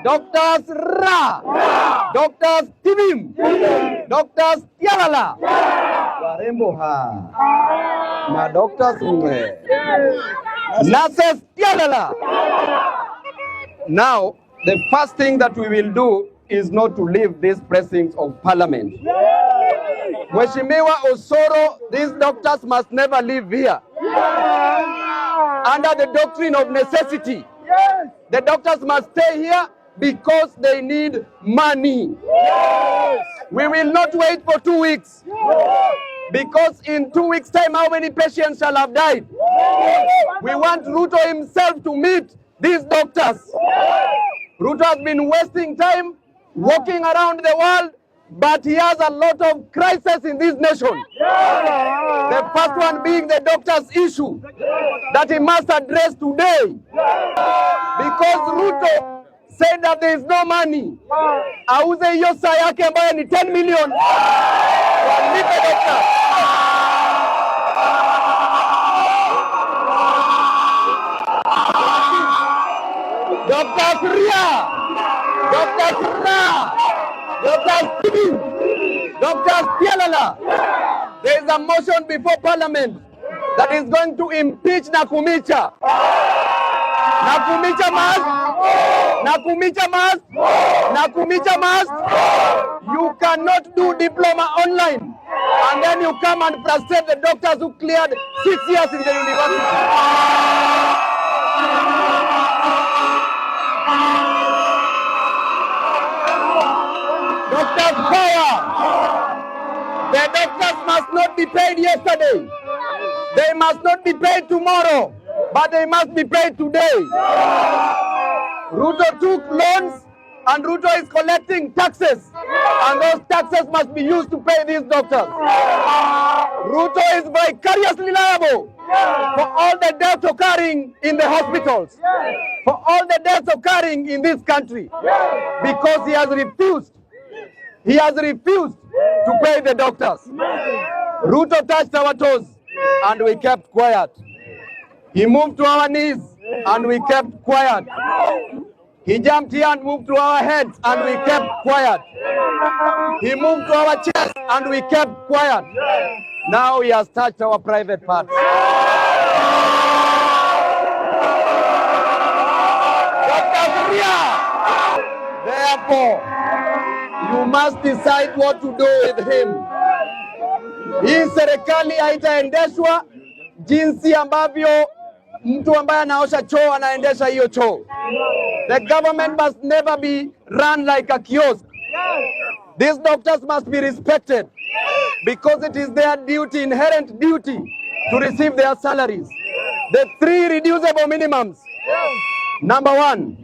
Doctors Ra, Doctors Tibim, Doctors Tialala, Warembo ha, na Doctors Mwe, Nurses Tialala. Now, the first thing that we will do is not to leave these precincts of parliament. Mheshimiwa Osoro, these doctors must never leave here. Under the doctrine of necessity, the doctors must stay here because they need money. We will not wait for 2 weeks. Because in 2 weeks' time, how many patients shall have died? We want Ruto himself to meet these doctors. Ruto has been wasting time walking around the world, but he has a lot of crises in this nation. The first one being the doctors' issue that he must address today. Because Ruto said that there is no money. Auze hiyo saa yake ambayo ni 10 million. Walipe doctors. Dr. Ria, Dr. Ra, Dr. Steve, Dr. Tialala, there is a motion before Parliament that is going to impeach Nakumicha. Nakumicha must, Nakumicha must, Nakumicha must. You cannot do diploma online and then you come and frustrate the doctors who cleared 6 years in the university. Doctors power. The doctors must not be paid yesterday. They must not be paid tomorrow, but they must be paid today. Ruto took loans and Ruto is collecting taxes, and those taxes must be used to pay these doctors. Ruto is vicariously liable for all the deaths occurring in the hospitals, for all the deaths occurring in this country, because he has refused. He has refused to pay the doctors. Ruto touched our toes and we kept quiet. He moved to our knees and we kept quiet. He jumped here and moved to our heads and we kept quiet. He moved to our chest and we kept quiet. Now he has touched our private parts. Therefore, you must decide what to do with him. Hii serikali haitaendeshwa jinsi ambavyo mtu ambaye anaosha choo anaendesha hiyo choo. The government must never be run like a kiosk. These doctors must be respected because it is their duty, inherent duty, to receive their salaries. The 3 reducible minimums. Number 1,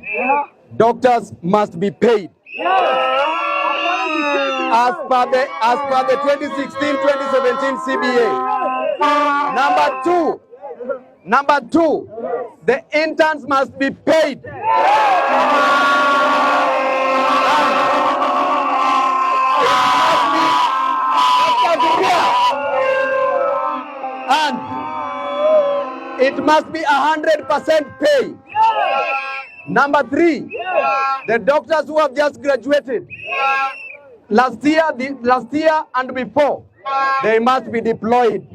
doctors must be paid as per the 2016-2017 CBA. Number two, the interns must be paid. And it must be 100% pay. Number 3, the doctors who have just graduated last year and before, they must be deployed.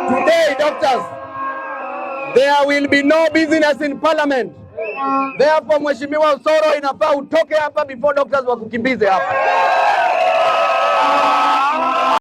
Today, doctors, there will be no business in parliament. Therefore, Mheshimiwa Osoro inafaa utoke hapa before doctors wakukimbize hapa.